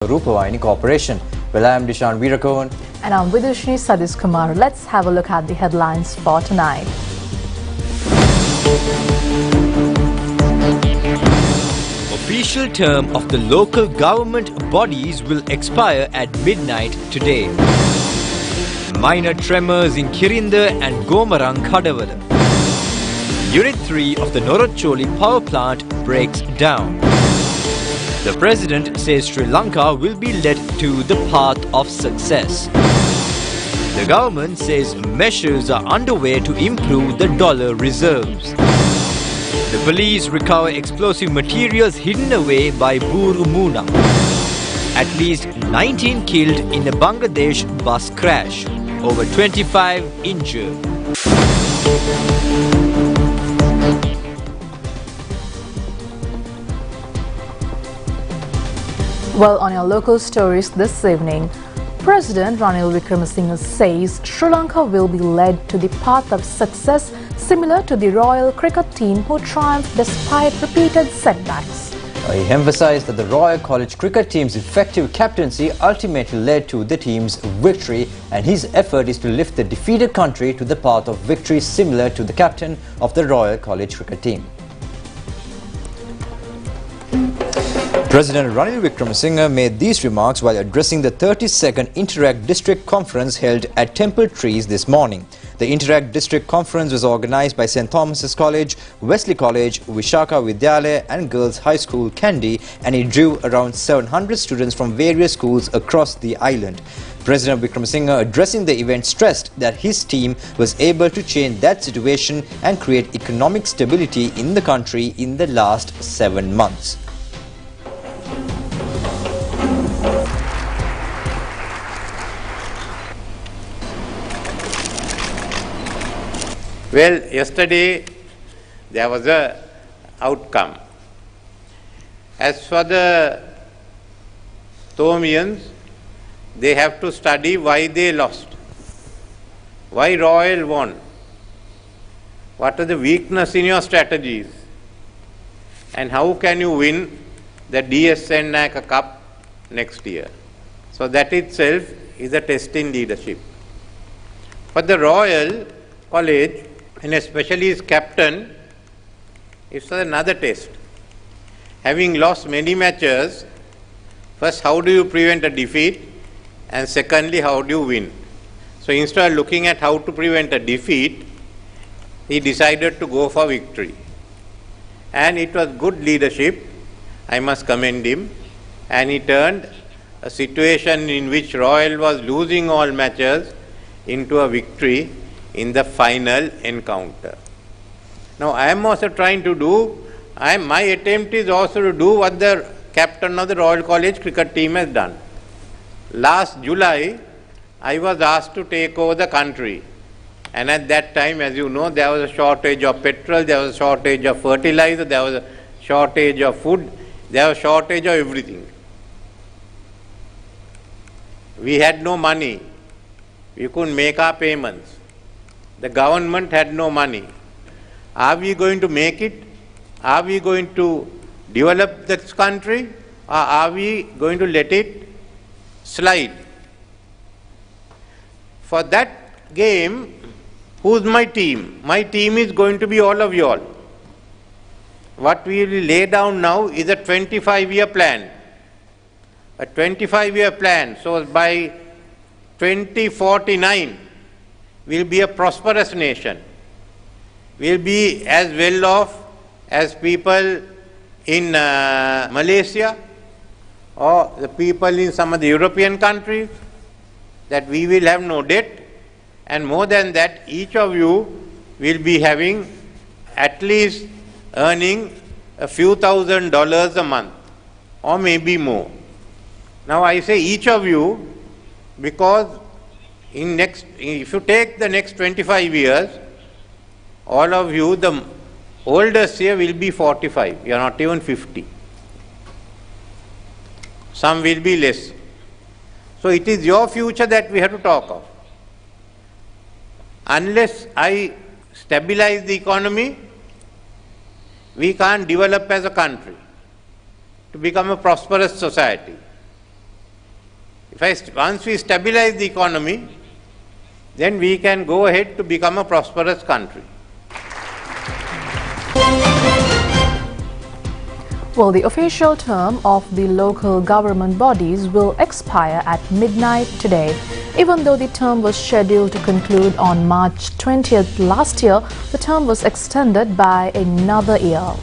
Rupavahini Corporation. Well, I am Dishan Veerakohan. And I'm Vidushni Sadish Kumar. Let's have a look at the headlines for tonight. Official term of the local government bodies will expire at midnight today. Minor tremors in Kirinda and Gomarang Kadavala. Unit 3 of the Noracholi power plant breaks down. The President says Sri Lanka will be led to the path of success. The government says measures are underway to improve the dollar reserves. The police recover explosive materials hidden away by Burumuna. At least 19 killed in a Bangladesh bus crash. Over 25 injured. Well, on your local stories this evening, President Ranil Wickremesinghe says Sri Lanka will be led to the path of success similar to the Royal cricket team who triumphed despite repeated setbacks. He emphasized that the Royal College cricket team's effective captaincy ultimately led to the team's victory, and his effort is to lift the defeated country to the path of victory similar to the captain of the Royal College cricket team. President Ranil Wickremesinghe made these remarks while addressing the 32nd Interact District Conference held at Temple Trees this morning. The Interact District Conference was organized by St. Thomas's College, Wesley College, Vishaka Vidyalaya and Girls High School, Kandy, and it drew around 700 students from various schools across the island. President Wickremesinghe, addressing the event, stressed that his team was able to change that situation and create economic stability in the country in the last 7 months. Well, yesterday there was a outcome. As for the Thomians, they have to study why they lost, why Royal won, what are the weakness in your strategies, and how can you win the DSN Naka Cup next year. So that itself is a test in leadership. For the Royal College, and especially his captain, it's another test. Having lost many matches, first, how do you prevent a defeat? And secondly, how do you win? So instead of looking at how to prevent a defeat, he decided to go for victory. And it was good leadership. I must commend him. And he turned a situation in which Royal was losing all matches into a victory in the final encounter. Now I am also trying to do, my attempt is also to do what the captain of the Royal College cricket team has done. Last July, I was asked to take over the country. And at that time, as you know, there was a shortage of petrol, there was a shortage of fertilizer, there was a shortage of food, there was a shortage of everything. We had no money. We couldn't make our payments. The government had no money. Are we going to make it? Are we going to develop this country? Or are we going to let it slide? For that game, who's my team? My team is going to be all of you all. What we will lay down now is a 25-year plan. A 25-year plan. So by 2049, we'll be a prosperous nation. We'll be as well off as people in Malaysia or the people in some of the European countries, that we will have no debt, and more than that, each of you will be having at least earning a few $1,000s a month or maybe more. Now I say each of you because if you take the next 25 years, all of you, the oldest here will be 45. You are not even 50. Some will be less. So it is your future that we have to talk of. Unless I stabilize the economy, we can't develop as a country to become a prosperous society. Once we stabilize the economy, then we can go ahead to become a prosperous country. Well, the official term of the local government bodies will expire at midnight today. Even though the term was scheduled to conclude on March 20th last year, the term was extended by another year.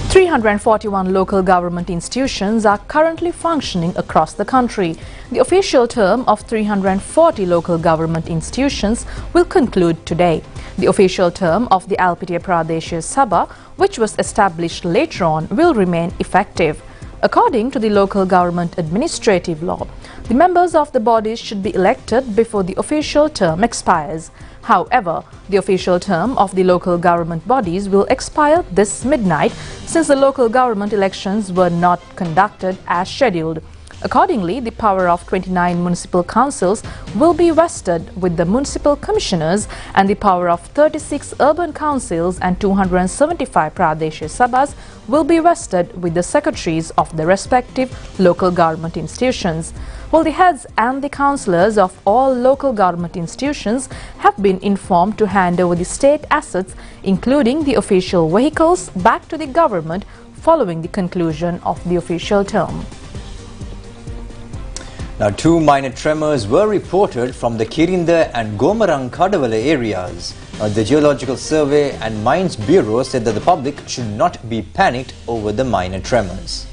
341 local government institutions are currently functioning across the country. The official term of 340 local government institutions will conclude today. The official term of the LPTA Pradesh Sabha, which was established later on, will remain effective. According to the local government administrative law, the members of the bodies should be elected before the official term expires. However, the official term of the local government bodies will expire this midnight since the local government elections were not conducted as scheduled. Accordingly, the power of 29 municipal councils will be vested with the municipal commissioners, and the power of 36 urban councils and 275 Pradesh Sabhas will be vested with the secretaries of the respective local government institutions. Well, the heads and the councillors of all local government institutions have been informed to hand over the state assets, including the official vehicles, back to the government following the conclusion of the official term. Now, 2 minor tremors were reported from the Kirinda and Gomarang Kadavale areas. The Geological Survey and Mines Bureau said that the public should not be panicked over the minor tremors.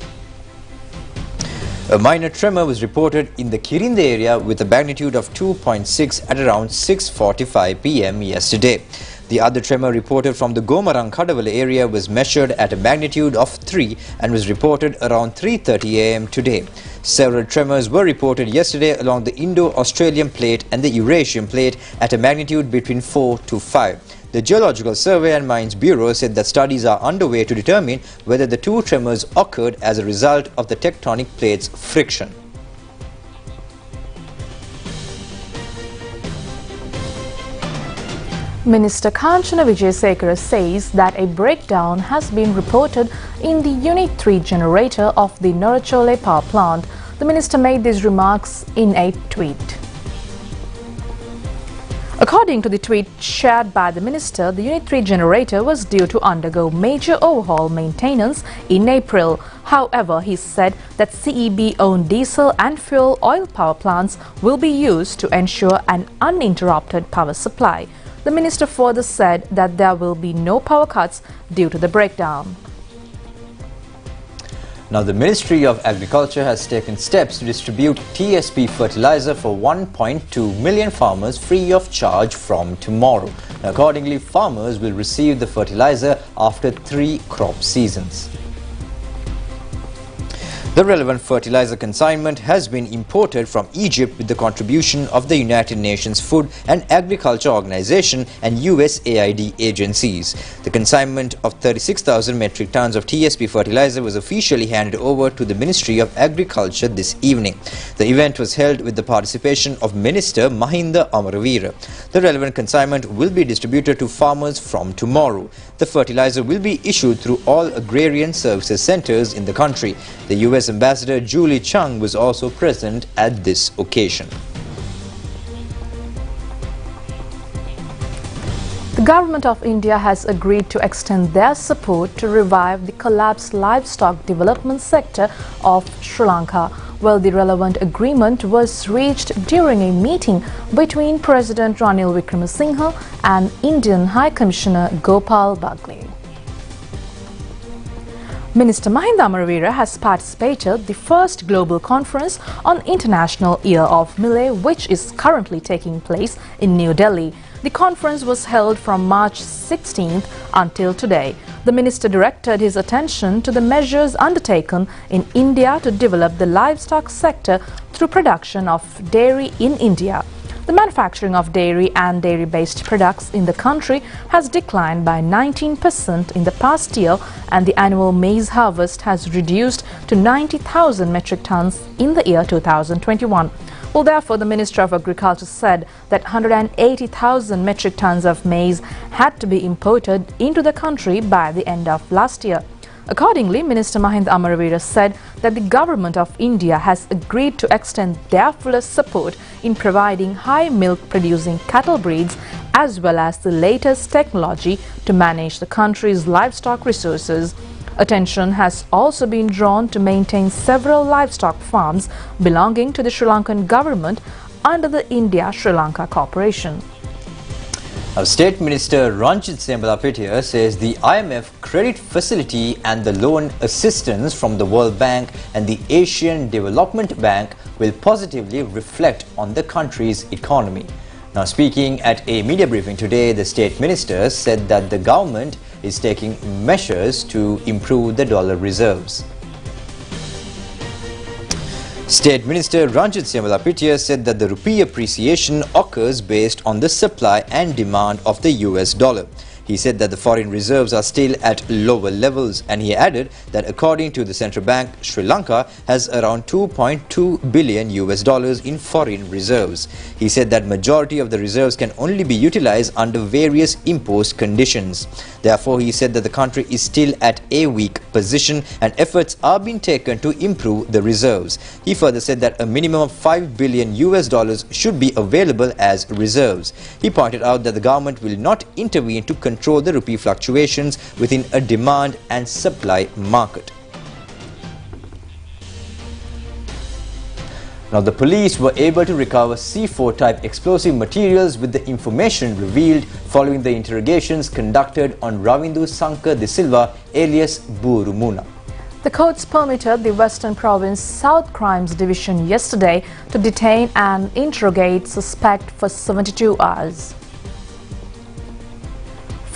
A minor tremor was reported in the Kirinda area with a magnitude of 2.6 at around 6:45 p.m. yesterday. The other tremor reported from the Gomarang Kadavale area was measured at a magnitude of 3 and was reported around 3:30 a.m. today. Several tremors were reported yesterday along the Indo-Australian plate and the Eurasian plate at a magnitude between 4 to 5. The Geological Survey and Mines Bureau said that studies are underway to determine whether the 2 tremors occurred as a result of the tectonic plates' friction. Minister Kanchana Vijayasekara says that a breakdown has been reported in the Unit 3 generator of the Norachole power plant. The minister made these remarks in a tweet. According to the tweet shared by the minister, the Unit 3 generator was due to undergo major overhaul maintenance in April. However, he said that CEB-owned diesel and fuel oil power plants will be used to ensure an uninterrupted power supply. The minister further said that there will be no power cuts due to the breakdown. Now, the Ministry of Agriculture has taken steps to distribute TSP fertilizer for 1.2 million farmers free of charge from tomorrow. Now, accordingly, farmers will receive the fertilizer after 3 crop seasons. The relevant fertilizer consignment has been imported from Egypt with the contribution of the United Nations Food and Agriculture Organization and USAID agencies. The consignment of 36,000 metric tons of TSP fertilizer was officially handed over to the Ministry of Agriculture this evening. The event was held with the participation of Minister Mahinda Amaravira. The relevant consignment will be distributed to farmers from tomorrow. The fertilizer will be issued through all agrarian services centers in the country. The US Ambassador Julie Chung was also present at this occasion. The Government of India has agreed to extend their support to revive the collapsed livestock development sector of Sri Lanka. Well, the relevant agreement was reached during a meeting between President Ranil Wickremesinghe and Indian High Commissioner Gopal Bagle. Minister Mahinda Amaravira has participated in the first global conference on International Year of Millet, which is currently taking place in New Delhi. The conference was held from March 16th until today. The minister directed his attention to the measures undertaken in India to develop the livestock sector through production of dairy in India. The manufacturing of dairy and dairy-based products in the country has declined by 19% in the past year, and the annual maize harvest has reduced to 90,000 metric tons in the year 2021. Well, therefore, the Minister of Agriculture said that 180,000 metric tons of maize had to be imported into the country by the end of last year. Accordingly, Minister Mahinda Amaravira said that the government of India has agreed to extend their fullest support in providing high milk producing cattle breeds as well as the latest technology to manage the country's livestock resources. Attention has also been drawn to maintain several livestock farms belonging to the Sri Lankan government under the India-Sri Lanka Corporation. Our State Minister Ranjit Siyambalapitiya says the IMF credit facility and the loan assistance from the World Bank and the Asian Development Bank will positively reflect on the country's economy. Now, speaking at a media briefing today, the State Minister said that the government is taking measures to improve the dollar reserves. State Minister Ranjit Siyambalapitiya said that the rupee appreciation occurs based on the supply and demand of the US dollar. He said that the foreign reserves are still at lower levels, and he added that according to the central bank, Sri Lanka has around $2.2 billion in foreign reserves. He said that majority of the reserves can only be utilized under various imposed conditions. Therefore, he said that the country is still at a weak position and efforts are being taken to improve the reserves. He further said that a minimum of $5 billion should be available as reserves. He pointed out that the government will not intervene to control the rupee fluctuations within a demand and supply market. Now, the police were able to recover C4 type explosive materials with the information revealed following the interrogations conducted on Ravindu Sankar de Silva alias Burumuna. The courts permitted the Western Province South Crimes Division yesterday to detain and interrogate suspect for 72 hours.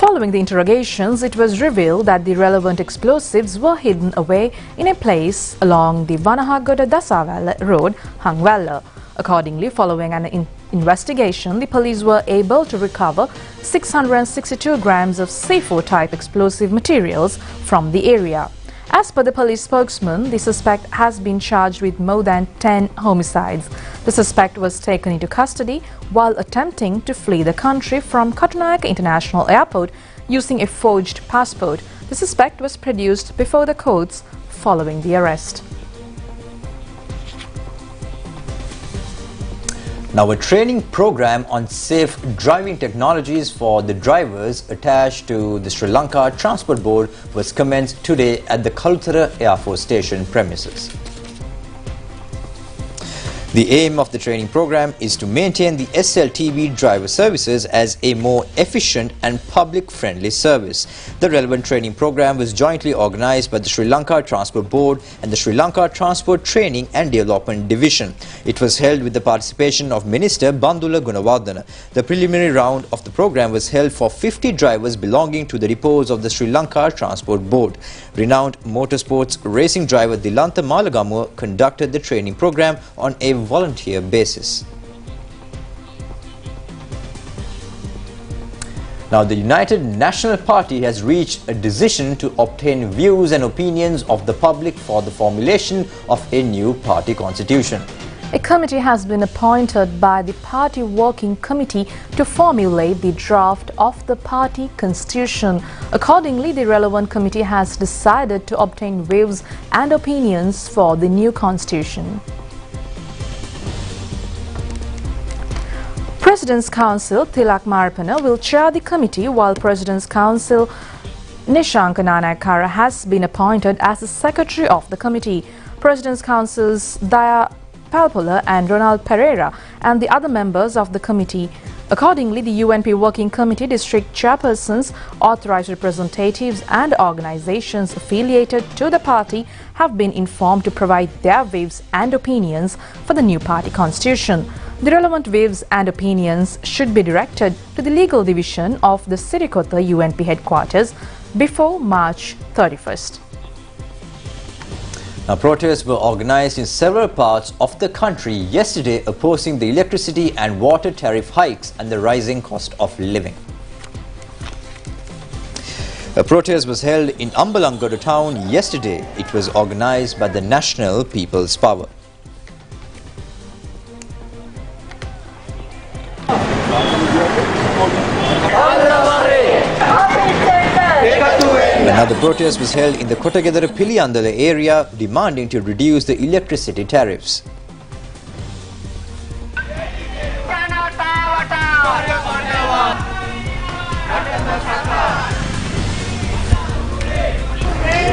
Following the interrogations, it was revealed that the relevant explosives were hidden away in a place along the Vanahagoda Dasavalla Road, Hangwalla. Accordingly, following an investigation, the police were able to recover 662 grams of C4 type explosive materials from the area. As per the police spokesman, the suspect has been charged with more than 10 homicides. The suspect was taken into custody while attempting to flee the country from Katunayake International Airport using a forged passport. The suspect was produced before the courts following the arrest. Now, a training program on safe driving technologies for the drivers attached to the Sri Lanka Transport Board was commenced today at the Kalutara Air Force Station premises. The aim of the training program is to maintain the SLTB driver services as a more efficient and public-friendly service. The relevant training program was jointly organized by the Sri Lanka Transport Board and the Sri Lanka Transport Training and Development Division. It was held with the participation of Minister Bandula Gunawardena. The preliminary round of the program was held for 50 drivers belonging to the depots of the Sri Lanka Transport Board. Renowned motorsports racing driver Dilantha Malagamuwa conducted the training program on a volunteer basis. Now, the United National Party has reached a decision to obtain views and opinions of the public for the formulation of a new party constitution. A committee has been appointed by the Party Working Committee to formulate the draft of the party constitution. Accordingly, the relevant committee has decided to obtain views and opinions for the new constitution. President's Council Tilak Marapana will chair the committee, while President's Council Nishanka Nanayakkara has been appointed as the secretary of the committee. President's Council's Daya Palpola and Ronald Pereira and the other members of the committee. Accordingly, the UNP Working Committee district chairpersons, authorized representatives and organizations affiliated to the party have been informed to provide their views and opinions for the new party constitution. The relevant views and opinions should be directed to the legal division of the Sirikota UNP headquarters before March 31st. Now, protests were organized in several parts of the country yesterday opposing the electricity and water tariff hikes and the rising cost of living. A protest was held in Ambalangadu town yesterday. It was organized by the National People's Power. Another protest was held in the Kottagadara-Pilliyandala area demanding to reduce the electricity tariffs.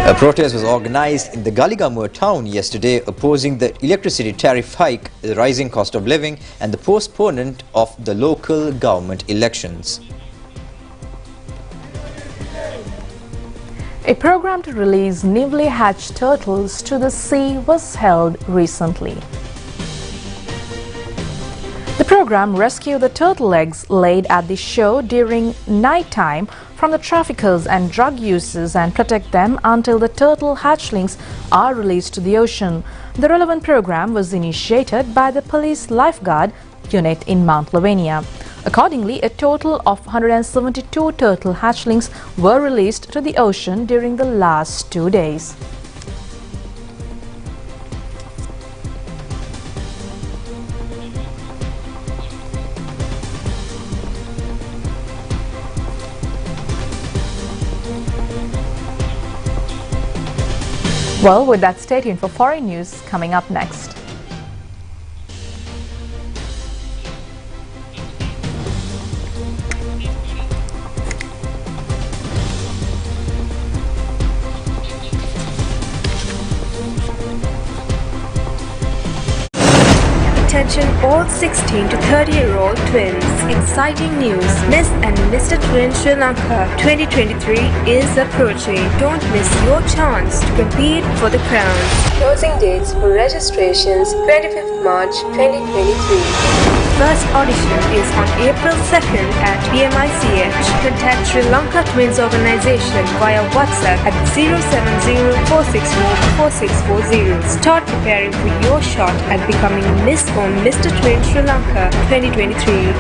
A protest was organized in the Galigamur town yesterday opposing the electricity tariff hike, the rising cost of living and the postponement of the local government elections. A program to release newly hatched turtles to the sea was held recently. The program rescued the turtle eggs laid at the shore during night time from the traffickers and drug users and protect them until the turtle hatchlings are released to the ocean. The relevant program was initiated by the police lifeguard unit in Mount Lavinia. Accordingly, a total of 172 turtle hatchlings were released to the ocean during the last 2 days. Well, with that, stay tuned for foreign news coming up next. Attention all 16 to 30-year-old twins. Exciting news. Miss and Mr. Twin Sri Lanka 2023 is approaching. Don't miss your chance to compete for the crown. Closing dates for registrations 25th March 2023. First audition is on April 2nd at PMICH. Contact Sri Lanka Twins Organization via WhatsApp at 070-464-4640. Start preparing for your shot at becoming Miss or Mr. Twin Sri Lanka 2023.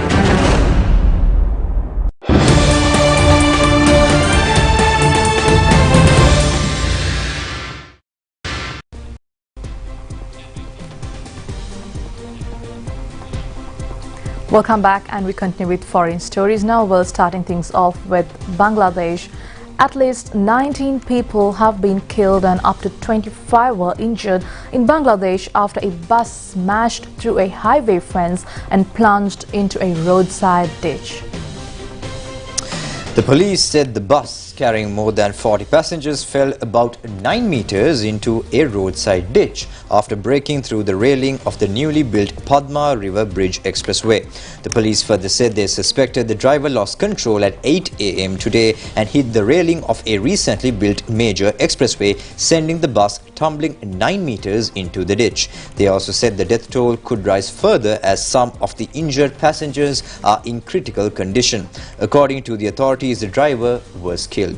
Welcome back, and we continue with foreign stories now. We're starting things off with Bangladesh. At least 19 people have been killed and up to 25 were injured in Bangladesh after a bus smashed through a highway fence and plunged into a roadside ditch. The police said the bus carrying more than 40 passengers fell about 9 meters into a roadside ditch after breaking through the railing of the newly built Padma River Bridge Expressway. The police further said they suspected the driver lost control at 8 a.m. today and hit the railing of a recently built major expressway, sending the bus tumbling 9 meters into the ditch. They also said the death toll could rise further as some of the injured passengers are in critical condition. According to the authorities, the driver was killed.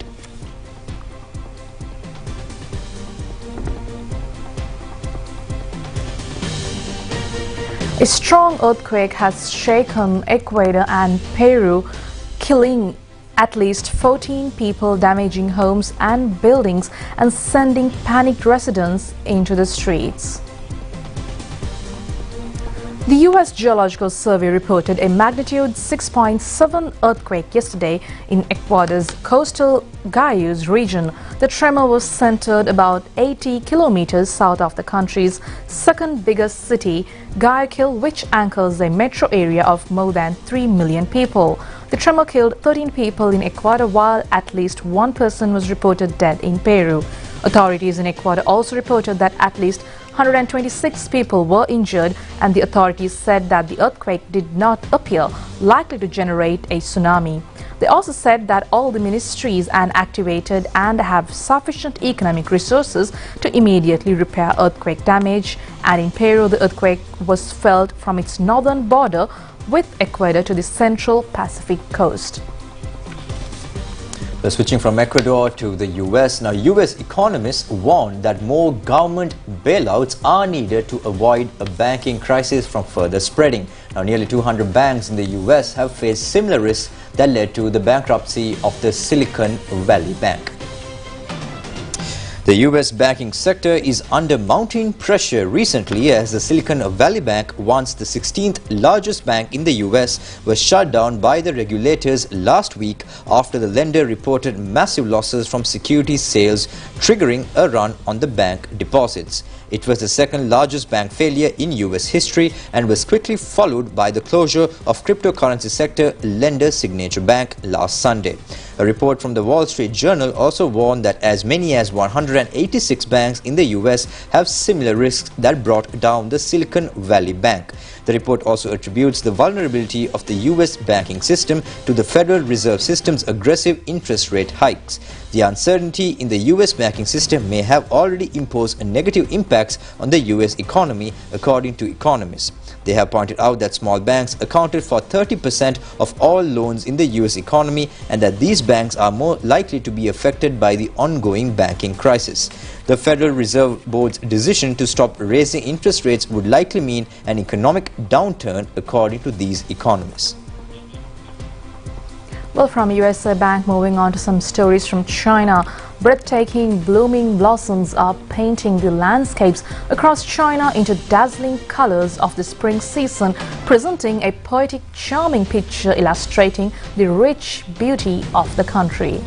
A strong earthquake has shaken Ecuador and Peru, killing at least 14 people, damaging homes and buildings and sending panicked residents into the streets. The U.S. Geological Survey reported a magnitude 6.7 earthquake yesterday in Ecuador's coastal Guayas region. The tremor was centered about 80 kilometers south of the country's second biggest city, Guayaquil, which anchors a metro area of more than 3 million people. The tremor killed 13 people in Ecuador, while at least one person was reported dead in Peru. Authorities in Ecuador also reported that at least 126 people were injured, and the authorities said that the earthquake did not appear likely to generate a tsunami. They also said that all the ministries are activated and have sufficient economic resources to immediately repair earthquake damage. And in Peru, the earthquake was felt from its northern border with Ecuador to the central Pacific coast. Switching from Ecuador to the US. Now, US economists warn that more government bailouts are needed to avoid a banking crisis from further spreading. Now, nearly 200 banks in the US have faced similar risks that led to the bankruptcy of the Silicon Valley Bank. The US banking sector is under mounting pressure recently as the Silicon Valley Bank, once the 16th largest bank in the US, was shut down by the regulators last week after the lender reported massive losses from securities sales, triggering a run on the bank deposits. It was the second largest bank failure in US history and was quickly followed by the closure of cryptocurrency sector lender Signature Bank last Sunday. A report from the Wall Street Journal also warned that as many as 186 banks in the US have similar risks that brought down the Silicon Valley Bank. The report also attributes the vulnerability of the US banking system to the Federal Reserve System's aggressive interest rate hikes. The uncertainty in the US banking system may have already imposed negative impacts on the US economy, according to economists. They have pointed out that small banks accounted for 30% of all loans in the US economy and that these banks are more likely to be affected by the ongoing banking crisis. The Federal Reserve Board's decision to stop raising interest rates would likely mean an economic downturn, according to these economists. Well, from USA Bank, moving on to some stories from China. Breathtaking blooming blossoms are painting the landscapes across China into dazzling colors of the spring season, presenting a poetic, charming picture illustrating the rich beauty of the country.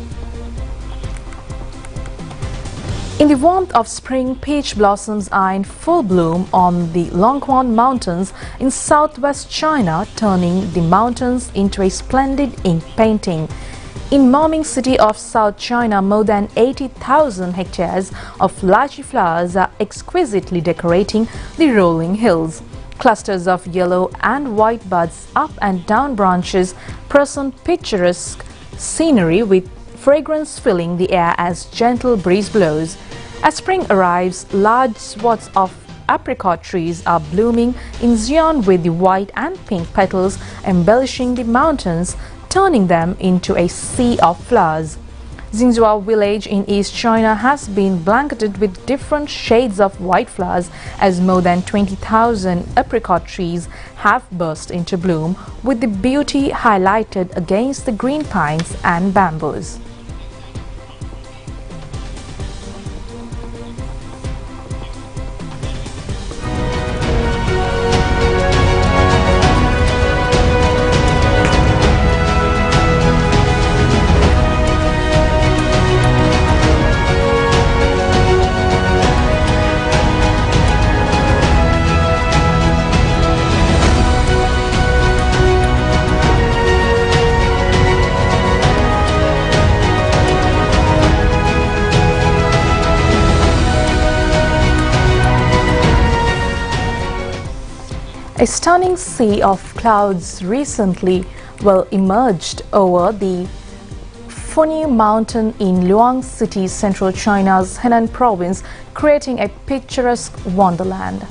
In the warmth of spring, peach blossoms are in full bloom on the Longquan Mountains in southwest China, turning the mountains into a splendid ink painting. In Moming city of South China, more than 80,000 hectares of lychee flowers are exquisitely decorating the rolling hills. Clusters of yellow and white buds up and down branches present picturesque scenery with fragrance filling the air as gentle breeze blows. As spring arrives, large swaths of apricot trees are blooming in Xi'an with the white and pink petals embellishing the mountains, turning them into a sea of flowers. Xinzhua village in East China has been blanketed with different shades of white flowers as more than 20,000 apricot trees have burst into bloom, with the beauty highlighted against the green pines and bamboos. A stunning sea of clouds recently emerged over the Funi mountain in Luang City, central China's Henan province, creating a picturesque wonderland.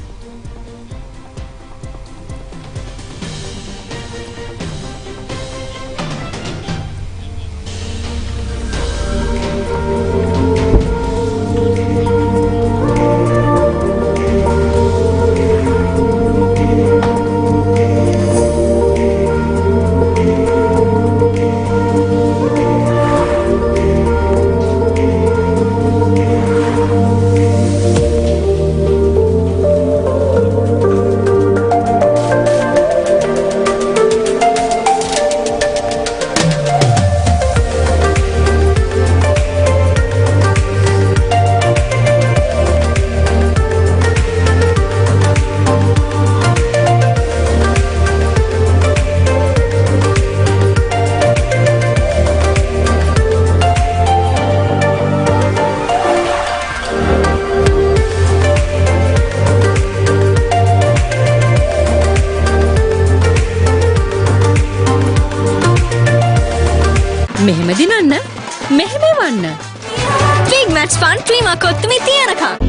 මෙහෙම දිනන්න මෙහෙම වන්න Big Match Fun ක්‍රීම කොත්තුමේ තියනකම්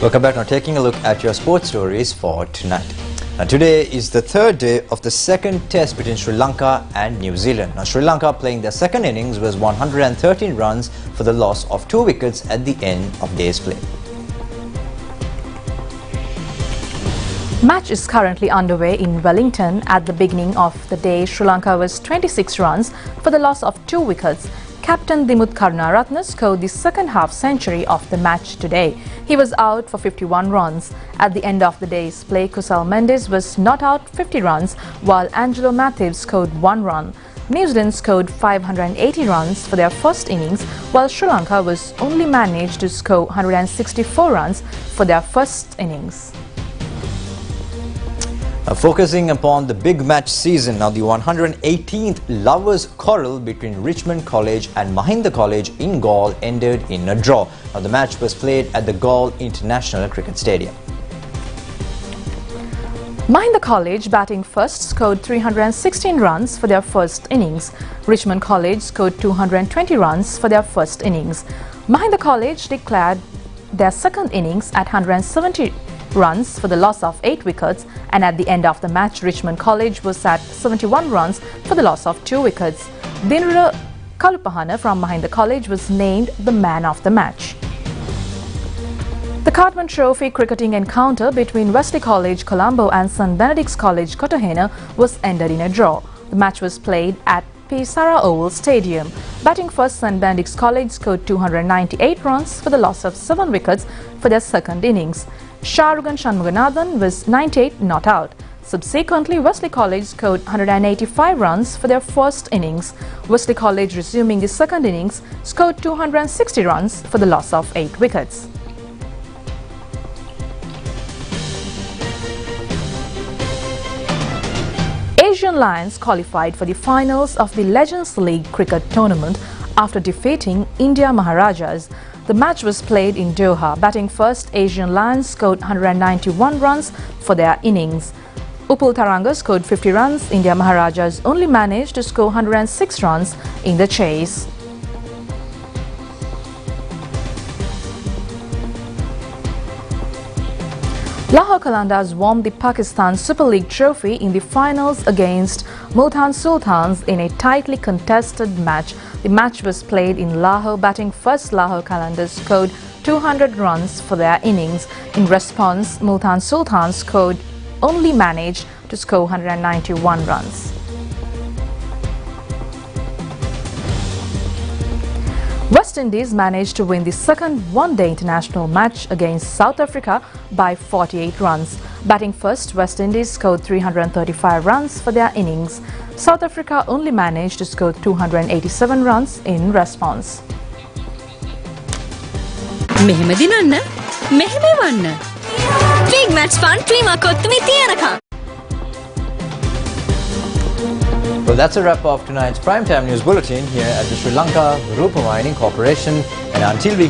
Welcome back. Now taking a look at your sports stories for tonight. Now today is the third day of the second test between Sri Lanka and New Zealand. Now Sri Lanka, playing their second innings, was 113 runs for the loss of 2 wickets at the end of day's play. Match is currently underway in Wellington. At the beginning of the day, Sri Lanka was 26 runs for the loss of 2 wickets. Captain Dimuth Karunaratne scored the second half century of the match today. He was out for 51 runs. At the end of the day's play, Kusal Mendes was not out 50 runs, while Angelo Matthews scored 1 run. New Zealand scored 580 runs for their first innings, while Sri Lanka was only managed to score 164 runs for their first innings. Focusing upon the big match season, now the 118th Lovers Quarrel between Richmond College and Mahinda College in Galle ended in a draw. Now the match was played at the Galle International Cricket Stadium. Mahinda College, batting first, scored 316 runs for their first innings. Richmond College scored 220 runs for their first innings. Mahinda College declared their second innings at 170 runs for the loss of 8 wickets, and at the end of the match, Richmond College was at 71 runs for the loss of 2 wickets. Dinura Kalupahana from Mahinda College was named the man of the match. The Cartman Trophy cricketing encounter between Wesley College Colombo and St Benedict's College Cottahena was ended in a draw. The match was played at Pisara Oval Stadium. Batting first, St Benedict's College scored 298 runs for the loss of 7 wickets for their second innings. Sharugan Shanmuganathan was 98 not out. Subsequently, Wesley College scored 185 runs for their first innings. Wesley College, resuming the second innings, scored 260 runs for the loss of 8 wickets. Asian Lions qualified for the finals of the Legends League cricket tournament after defeating India Maharajas. The match was played in Doha. Batting first, Asian Lions scored 191 runs for their innings. Upul Taranga scored 50 runs. India Maharajas only managed to score 106 runs in the chase. Lahore Qalandars won the Pakistan Super League trophy in the finals against Multan Sultans in a tightly contested match. The match was played in Lahore. Batting first, Lahore Qalandars scored 200 runs for their innings. In response, Multan Sultans only managed to score 191 runs. West Indies managed to win the second one-day international match against South Africa by 48 runs. Batting first, West Indies scored 335 runs for their innings. South Africa only managed to score 287 runs in response. මෙහෙම දිනන්න මෙහෙම වන්න Big Match Fun ක්‍රීමා කොත්තුමේ තියනකම්. Well, that's a wrap of tonight's Primetime News Bulletin here at the Sri Lanka Rupavahini Corporation. And until we